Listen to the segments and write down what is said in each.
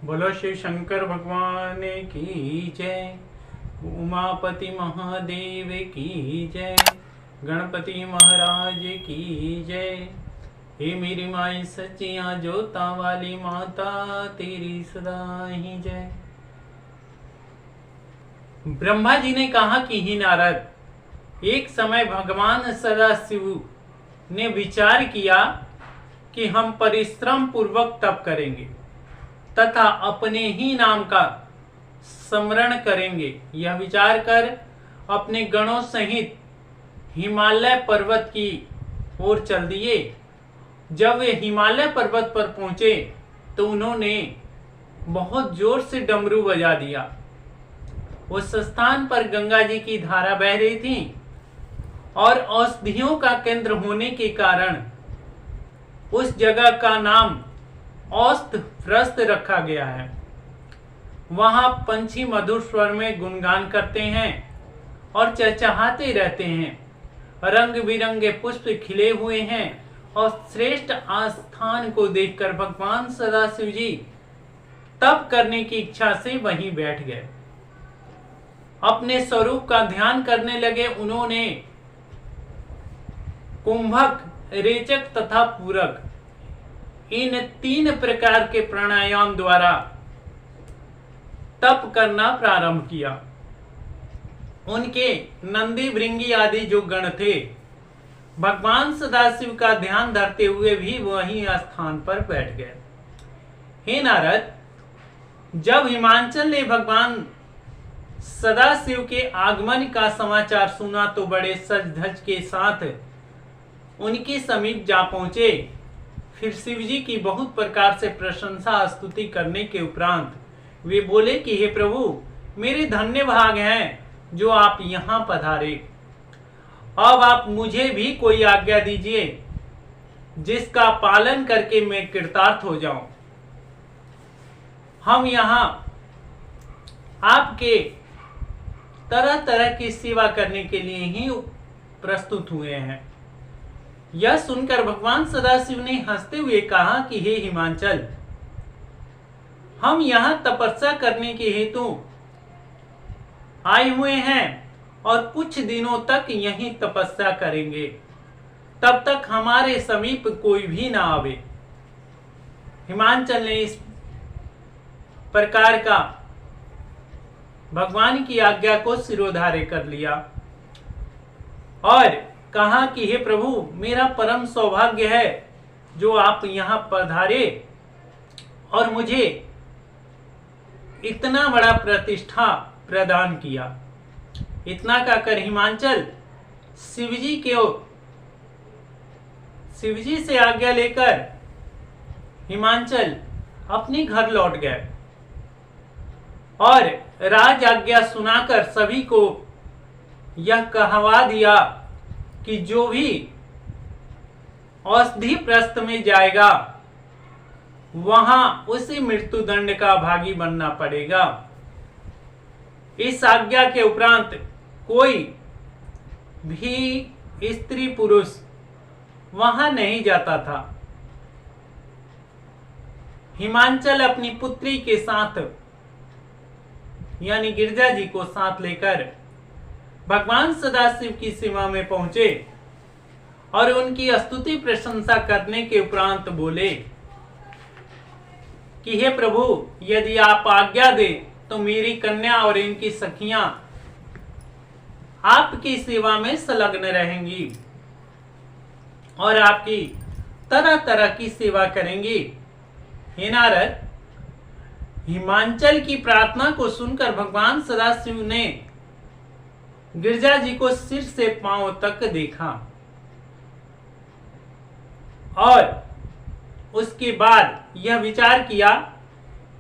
बोलो शिव शंकर भगवान की जय। उमापति महादेव की जय। गणपति महाराज की जय। हे मेरी माई सच्चियां जोता वाली माता, तेरी सदा ही जय। ब्रह्मा जी ने कहा कि ही नारद, एक समय भगवान सदाशिव ने विचार किया कि हम परिश्रम पूर्वक तप करेंगे तथा अपने ही नाम का स्मरण करेंगे। यह विचार कर अपने गणों सहित हिमालय पर्वत की ओर चल दिए। जब वे हिमालय पर्वत पर पहुंचे तो उन्होंने बहुत जोर से डमरू बजा दिया। उस स्थान पर गंगा जी की धारा बह रही थी और औषधियों का केंद्र होने के कारण उस जगह का नाम औस्त्रप्रस्थ रखा गया है। वहां पंछी मधुर स्वर में गुणगान करते हैं और चहचहाते रहते हैं। रंग बिरंगे पुष्प खिले हुए हैं और श्रेष्ठ आस्थान को देखकर भगवान सदाशिव जी तप करने की इच्छा से वहीं बैठ गए। अपने स्वरूप का ध्यान करने लगे। उन्होंने कुंभक, रेचक तथा पूरक, इन 3 प्रकार के प्राणायाम द्वारा तप करना प्रारंभ किया। उनके नंदी, भृंगी आदि जो गण थे, भगवान सदाशिव का ध्यान धरते हुए भी वही स्थान पर बैठ गए। हे नारद, जब हिमांचल ने भगवान सदाशिव के आगमन का समाचार सुना तो बड़े सज धज के साथ उनके समीप जा पहुंचे। फिर शिव जी की बहुत प्रकार से प्रशंसा स्तुति करने के उपरांत वे बोले कि हे प्रभु, मेरे धन्य भाग हैं जो आप यहां पधारे। अब आप मुझे भी कोई आज्ञा दीजिए जिसका पालन करके मैं कृतार्थ हो जाऊं। हम यहां आपके तरह तरह की सेवा करने के लिए ही प्रस्तुत हुए हैं। यह सुनकर भगवान सदाशिव ने हंसते हुए कहा कि हे हिमांचल, हम यहां तपस्या करने के हेतु आए हुए हैं और कुछ दिनों तक यहीं तपस्या करेंगे। तब तक हमारे समीप कोई भी ना आवे। हिमांचल ने इस प्रकार का भगवान की आज्ञा को सिरोधार्य कर लिया और कहा कि हे प्रभु, मेरा परम सौभाग्य है जो आप यहां पधारे और मुझे इतना बड़ा प्रतिष्ठा प्रदान किया। इतना कहकर हिमांचल शिवजी से आज्ञा लेकर हिमांचल अपने घर लौट गए और राज आज्ञा सुनाकर सभी को यह कहवा दिया कि जो भी औषधि प्रस्थ में जाएगा वहां उसे मृत्यु दंड का भागी बनना पड़ेगा। इस आज्ञा के उपरांत कोई भी स्त्री पुरुष वहां नहीं जाता था। हिमांचल अपनी पुत्री के साथ यानी गिरजा जी को साथ लेकर भगवान सदाशिव की सीमा में पहुंचे और उनकी स्तुति प्रशंसा करने के उपरांत बोले कि हे प्रभु, यदि आप आज्ञा दे तो मेरी कन्या और इनकी सखियां आपकी सेवा में संलग्न रहेंगी और आपकी तरह तरह की सेवा करेंगी। हे नारद, हिमांचल की प्रार्थना को सुनकर भगवान सदाशिव ने गिरजा जी को सिर से पांव तक देखा और उसके बाद यह विचार किया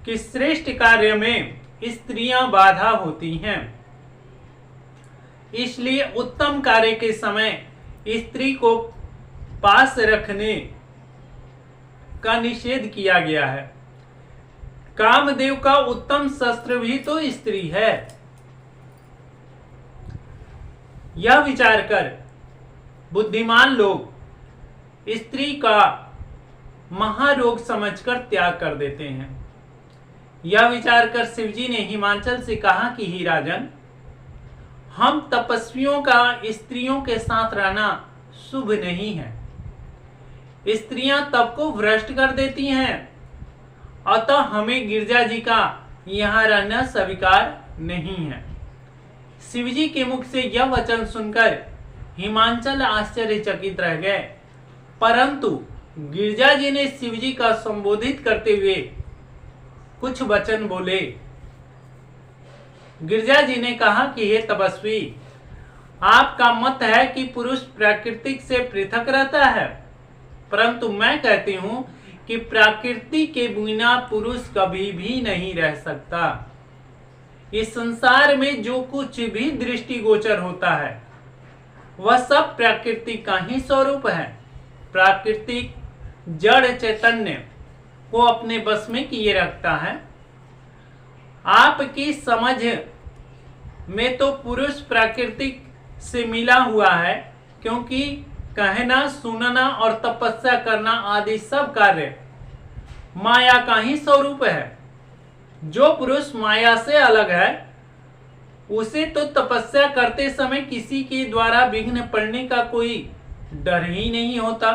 कि श्रेष्ठ कार्य में स्त्रियां बाधा होती हैं, इसलिए उत्तम कार्य के समय स्त्री को पास रखने का निषेध किया गया है। कामदेव का उत्तम शस्त्र भी तो स्त्री है। यह विचार कर बुद्धिमान लोग स्त्री का महारोग समझकर त्याग कर देते हैं। यह विचार कर शिवजी ने हिमांचल से कहा कि हे राजन, हम तपस्वियों का स्त्रियों के साथ रहना शुभ नहीं है। स्त्रियां तप को भ्रष्ट कर देती हैं, अतः हमें गिरजा जी का यहाँ रहना स्वीकार नहीं है। शिवजी के मुख से यह वचन सुनकर हिमांचल आश्चर्यचकित रह गए, परंतु गिरजा जी ने शिवजी का संबोधित करते हुए कुछ वचन बोले। गिरजा जी ने कहा कि हे तपस्वी, आपका मत है कि पुरुष प्राकृतिक से पृथक रहता है, परंतु मैं कहती हूं कि प्रकृति के बिना पुरुष कभी भी नहीं रह सकता। इस संसार में जो कुछ भी दृष्टिगोचर होता है वह सब प्रकृति का ही स्वरूप है। प्राकृतिक जड़ चैतन्य को अपने बस में किए रखता है। आपकी समझ में तो पुरुष प्राकृतिक से मिला हुआ है, क्योंकि कहना, सुनना और तपस्या करना आदि सब कार्य माया का ही स्वरूप है। जो पुरुष माया से अलग है उसे तो तपस्या करते समय किसी के द्वारा विघ्न पड़ने का कोई डर ही नहीं होता।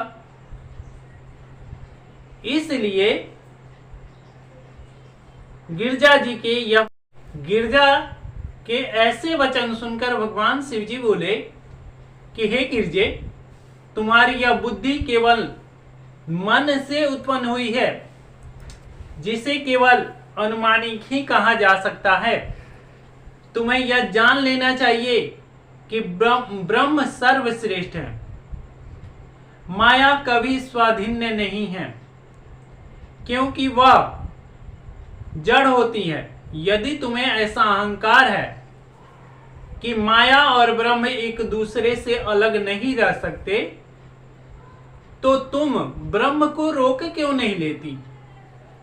इसलिए गिरजा के ऐसे वचन सुनकर भगवान शिवजी बोले कि हे गिरजे, तुम्हारी यह बुद्धि केवल मन से उत्पन्न हुई है, जिसे केवल अनुमानिक ही कहा जा सकता है। तुम्हें यह जान लेना चाहिए कि ब्रह्म सर्वश्रेष्ठ है। माया कभी स्वाधीन नहीं है, क्योंकि वह जड़ होती है। यदि तुम्हें ऐसा अहंकार है कि माया और ब्रह्म एक दूसरे से अलग नहीं रह सकते, तो तुम ब्रह्म को रोक क्यों नहीं लेती?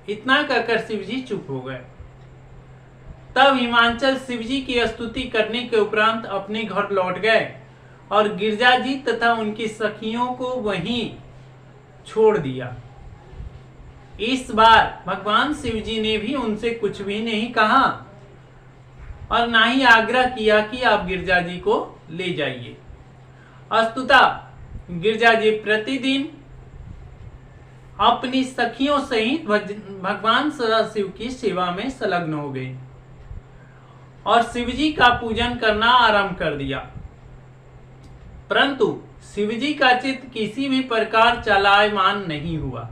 इतना कहकर शिवजी चुप हो गए। तब हिमांचल शिवजी की स्तुति करने के उपरांत अपने घर लौट गए और गिरजा जी तथा उनकी सखियों को वहीं छोड़ दिया। इस बार भगवान शिवजी ने भी उनसे कुछ भी नहीं कहा और ना ही आग्रह किया कि आप गिरजा जी को ले जाइए। अस्तुतः गिरजा जी प्रतिदिन अपनी सखियों सहित भगवान सदाशिव की सेवा में संलग्न हो गई और शिवजी का पूजन करना आरंभ कर दिया। परंतु शिवजी का चित्त किसी भी प्रकार चलायमान नहीं हुआ।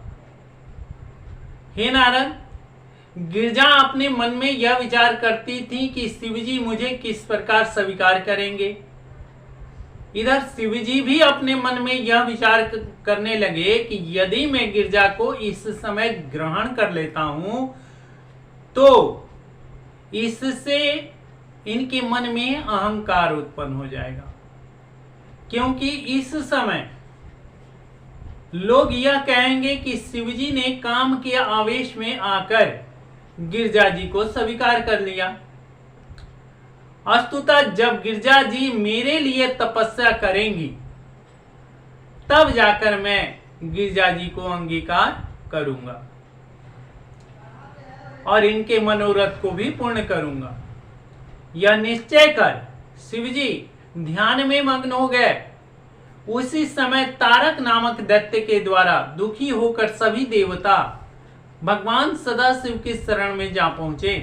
हे नारद, गिरजा अपने मन में यह विचार करती थी कि शिवजी मुझे किस प्रकार स्वीकार करेंगे। इधर शिवजी भी अपने मन में यह विचार करने लगे कि यदि मैं गिरजा को इस समय ग्रहण कर लेता हूं तो इससे इनके मन में अहंकार उत्पन्न हो जाएगा, क्योंकि इस समय लोग यह कहेंगे कि शिवजी ने काम के आवेश में आकर गिरजा जी को स्वीकार कर लिया। अस्तुतः जब गिरजा जी मेरे लिए तपस्या करेंगी तब जाकर मैं गिरजा जी को अंगीकार करूंगा और इनके मनोरथ को भी पूर्ण करूंगा। यह निश्चय कर शिवजी ध्यान में मग्न हो गए। उसी समय तारक नामक दैत्य के द्वारा दुखी होकर सभी देवता भगवान सदाशिव के शरण में जा पहुंचे।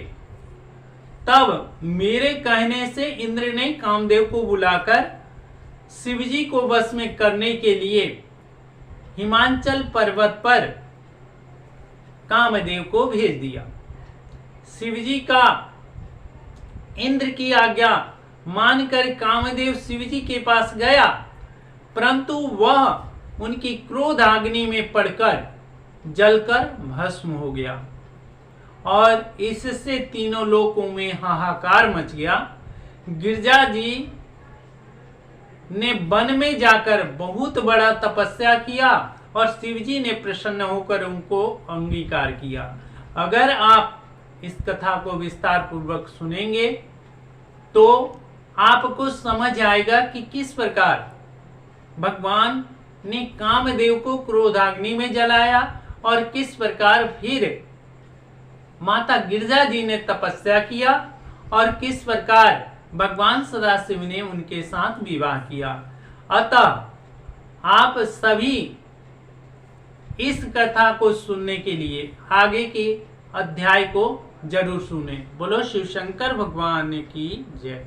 तब मेरे कहने से इंद्र ने कामदेव को बुलाकर शिवजी को वश में करने के लिए हिमांचल पर्वत पर कामदेव को भेज दिया। शिवजी का इंद्र की आज्ञा मानकर कामदेव शिवजी के पास गया, परंतु वह उनकी क्रोध अग्नि में पड़कर जलकर भस्म हो गया और इससे तीनों लोकों में हाहाकार मच गया। गिरजा जी ने वन में जाकर बहुत बड़ा तपस्या किया और शिवजी ने प्रसन्न होकर उनको अंगीकार किया। अगर आप इस कथा को विस्तार पूर्वक सुनेंगे तो आपको समझ आएगा कि किस प्रकार भगवान ने कामदेव को क्रोधाग्नि में जलाया और किस प्रकार फिर माता गिरजा जी ने तपस्या किया और किस प्रकार भगवान सदाशिव ने उनके साथ विवाह किया। अतः आप सभी इस कथा को सुनने के लिए आगे के अध्याय को जरूर सुने। बोलो शिव शंकर भगवान की जय।